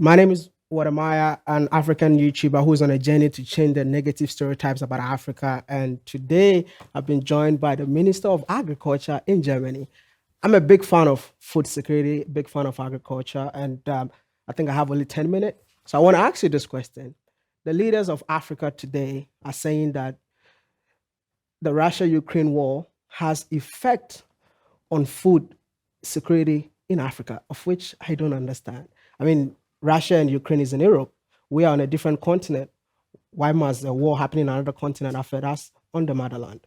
My name is Wadamaya, an African YouTuber who's on a journey to change the negative stereotypes about Africa. And today I've been joined by the Minister of Agriculture in Germany. I'm a big fan of food security, big fan of agriculture, and I think I have only 10 minutes. So I want to ask you this question. The leaders of Africa today are saying that the Russia-Ukraine war has effect on food security in Africa, of which I don't understand. I mean, Russia and Ukraine is in Europe. We are on a different continent. Why must a war happen in another continent affect us on the motherland?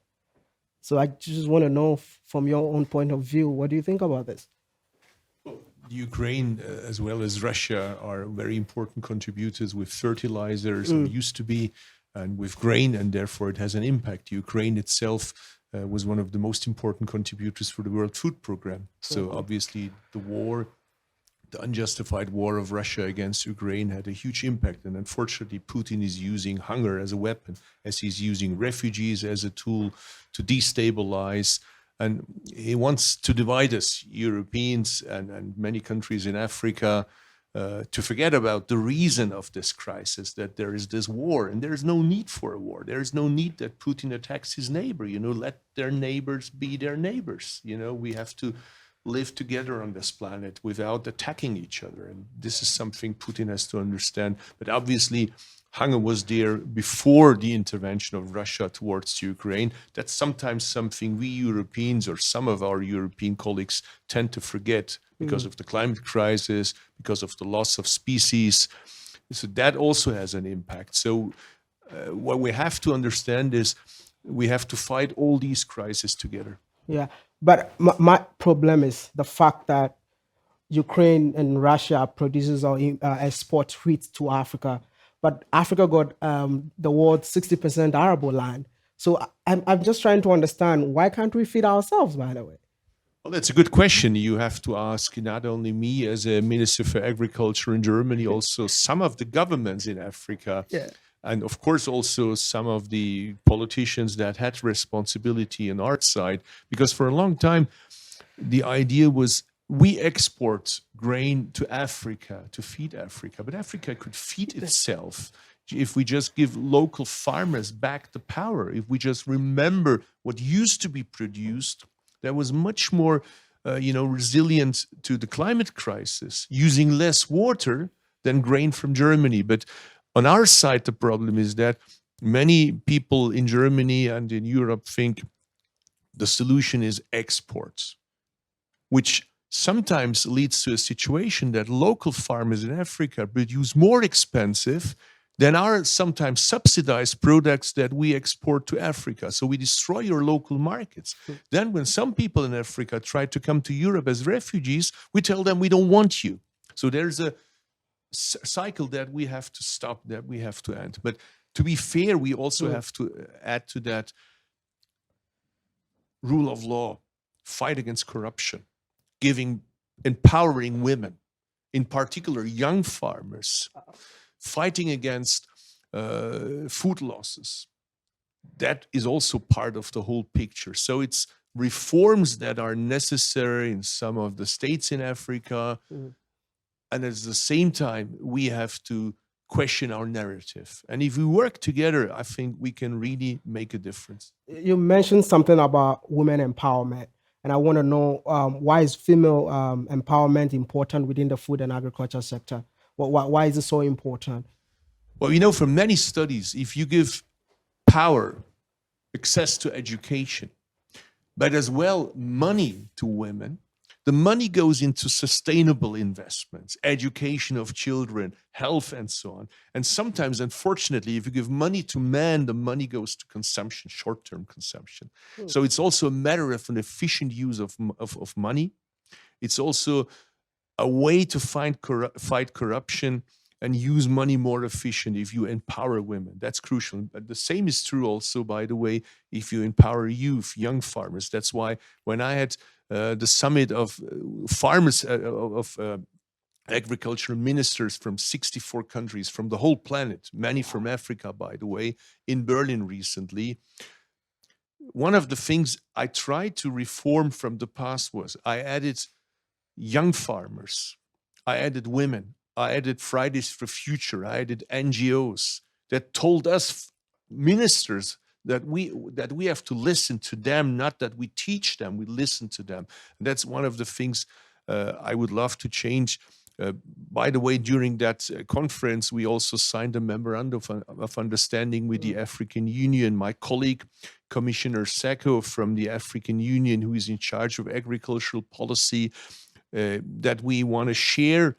So I just want to know from your own point of view, what do you think about this? Ukraine, as well as Russia, are very important contributors with fertilizers, or used to be, and with grain, and therefore it has an impact. Ukraine itself was one of the most important contributors for the World Food Program. So obviously the war, the unjustified war of Russia against Ukraine had a huge impact. And unfortunately, Putin is using hunger as a weapon, as he's using refugees as a tool to destabilize. And he wants to divide us, Europeans and many countries in Africa, to forget about the reason of this crisis, that there is this war, and there is no need for a war. There is no need that Putin attacks his neighbor. Let their neighbors be their neighbors. We have to live together on this planet without attacking each other. And this is something Putin has to understand. But obviously, hunger was there before the intervention of Russia towards Ukraine. That's sometimes something we Europeans, or some of our European colleagues, tend to forget because of the climate crisis, because of the loss of species. So that also has an impact. So what we have to understand is we have to fight all these crises together. Yeah, but my problem is the fact that Ukraine and Russia produces or export wheat to Africa, but Africa got the world's 60% arable land. So I'm just trying to understand, why can't we feed ourselves, by the way? Well, that's a good question. You have to ask not only me as a Minister for Agriculture in Germany, also some of the governments in Africa. Yeah. And of course, also some of the politicians that had responsibility on our side, because for a long time, the idea was we export grain to Africa to feed Africa, but Africa could feed itself if we just give local farmers back the power, if we just remember what used to be produced that was much more resilient to the climate crisis, using less water than grain from Germany. But on our side, the problem is that many people in Germany and in Europe think the solution is exports, which sometimes leads to a situation that local farmers in Africa produce more expensive than our sometimes subsidized products that we export to Africa. So we destroy your local markets. Then when some people in Africa try to come to Europe as refugees, we tell them we don't want you. So there's a cycle that we have to stop, that we have to end. But to be fair, we also have to add to that rule of law, fight against corruption, empowering women, in particular young farmers, fighting against food losses. That is also part of the whole picture. So it's reforms that are necessary in some of the states in Africa. And at the same time, we have to question our narrative. And if we work together, I think we can really make a difference. You mentioned something about women empowerment, and I want to know, why is female empowerment important within the food and agriculture sector? Why is it so important? Well, from many studies, if you give power, access to education, but as well money to women, the money goes into sustainable investments, education of children, health, and so on. And sometimes, unfortunately, if you give money to men, the money goes to consumption, short-term consumption. So it's also a matter of an efficient use of money. It's also a way to fight corruption and use money more efficient if you empower women. That's crucial. But the same is true also, by the way, if you empower youth, young farmers. That's why when I had the summit of farmers, of agricultural ministers from 64 countries, from the whole planet, many from Africa, by the way, in Berlin recently, one of the things I tried to reform from the past was I added young farmers, I added women, I added Fridays for Future. I added NGOs that told us ministers that we have to listen to them, not that we teach them. We listen to them. And that's one of the things I would love to change. By the way, during that conference, we also signed a memorandum of understanding with the African Union. My colleague, Commissioner Seko from the African Union, who is in charge of agricultural policy, that we want to share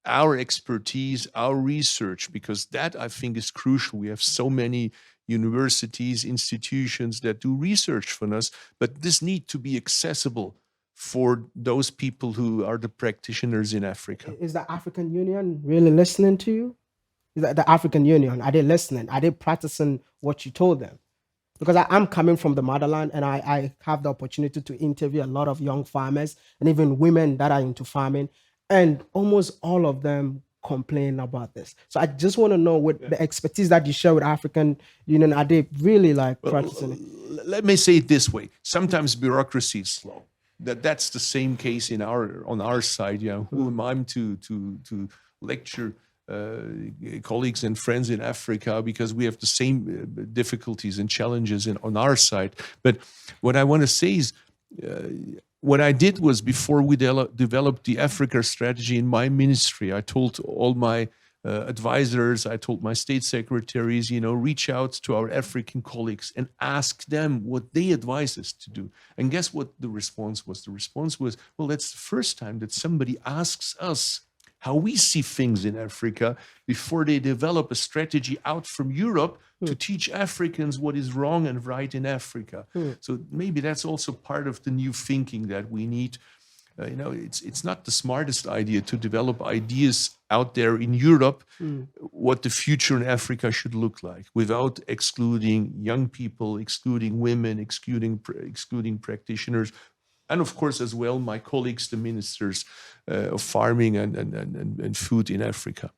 our expertise, our research, because that I think is crucial. We have so many universities, institutions that do research for us, but this need to be accessible for those people who are the practitioners in Africa. Is the African Union really listening to you? Is that the African Union, are they listening? Are they practicing what you told them? Because I'm coming from the motherland, and I have the opportunity to interview a lot of young farmers and even women that are into farming, and almost all of them complain about this. So I just want to know, with the expertise that you share with African Union, are they really like practicing it? Let me say it this way. Sometimes bureaucracy is slow. That's the same case on our side. You know, who am I to lecture colleagues and friends in Africa, because we have the same difficulties and challenges on our side. But what I want to say is, what I did was, before we developed the Africa strategy in my ministry, I told all my advisors, I told my state secretaries, reach out to our African colleagues and ask them what they advise us to do. And guess what the response was? The response was, well, that's the first time that somebody asks us how we see things in Africa before they develop a strategy out from Europe to teach Africans what is wrong and right in Africa. So maybe that's also part of the new thinking that we need. It's not the smartest idea to develop ideas out there in Europe, what the future in Africa should look like, without excluding young people, excluding women, excluding practitioners, and of course as well my colleagues, the ministers of farming and food in Africa.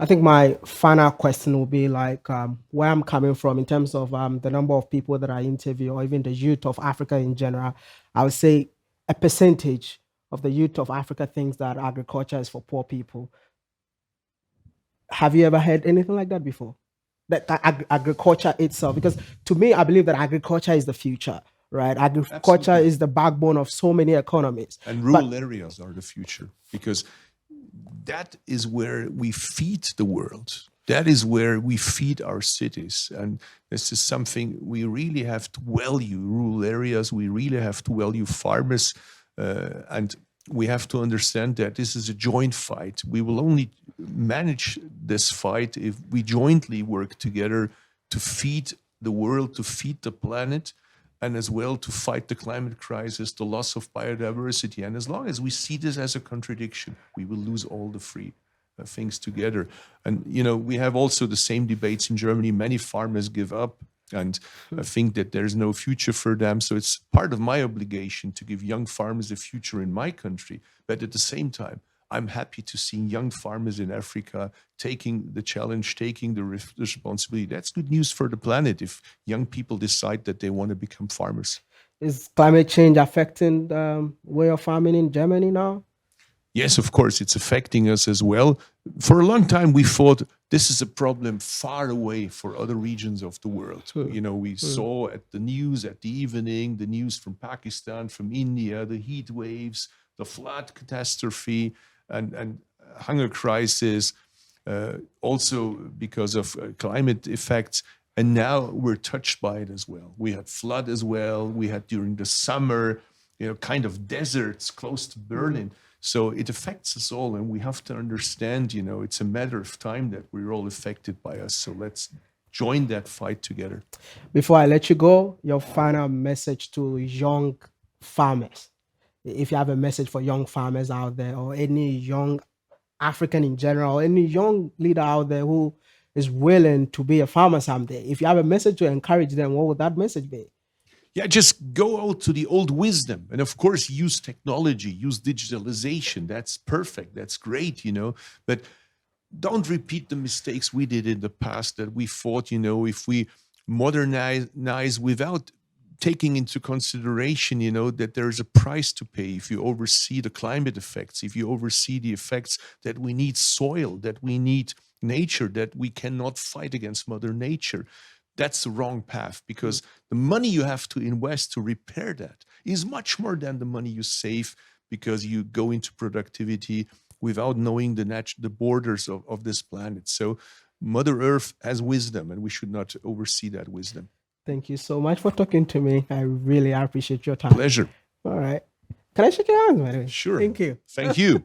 I think my final question will be like, where I'm coming from in terms of the number of people that I interview, or even the youth of Africa in general. I would say a percentage of the youth of Africa thinks that agriculture is for poor people. Have you ever heard anything like that before? That agriculture itself, because to me, I believe that agriculture is the future, right? Agriculture is the backbone of so many economies. And rural areas are the future, because that is where we feed the world. That is where we feed our cities. And this is something we really have to value, rural areas. We really have to value farmers. And we have to understand that this is a joint fight. We will only manage this fight if we jointly work together to feed the world, to feed the planet, and as well to fight the climate crisis, the loss of biodiversity. And as long as we see this as a contradiction, we will lose all the three things together. And, we have also the same debates in Germany. Many farmers give up and think that there's no future for them. So it's part of my obligation to give young farmers a future in my country. But at the same time, I'm happy to see young farmers in Africa taking the challenge, taking the responsibility. That's good news for the planet if young people decide that they want to become farmers. Is climate change affecting the way of farming in Germany now? Yes, of course, it's affecting us as well. For a long time, we thought this is a problem far away for other regions of the world. We saw at the news at the evening, the news from Pakistan, from India, the heat waves, the flood catastrophe, and hunger crisis, also because of climate effects. And now we're touched by it as well. We had flood as well. We had during the summer, kind of deserts close to Berlin. So it affects us all, and we have to understand, it's a matter of time that we're all affected by us. So let's join that fight together. Before I let you go, your final message to young farmers. If you have a message for young farmers out there, or any young African in general, or any young leader out there who is willing to be a farmer someday, if you have a message to encourage them, what would that message be? Yeah, just go out to the old wisdom. And of course, use technology, use digitalization. That's perfect. That's great, But don't repeat the mistakes we did in the past, that we thought, if we modernize without taking into consideration, that there is a price to pay if you oversee the climate effects, if you oversee the effects that we need soil, that we need nature, that we cannot fight against Mother Nature. That's the wrong path, because the money you have to invest to repair that is much more than the money you save because you go into productivity without knowing the borders of this planet. So Mother Earth has wisdom, and we should not oversee that wisdom. Thank you so much for talking to me. I really appreciate your time. Pleasure. All right. Can I shake your hands, by the way? Sure. Thank you. Thank you.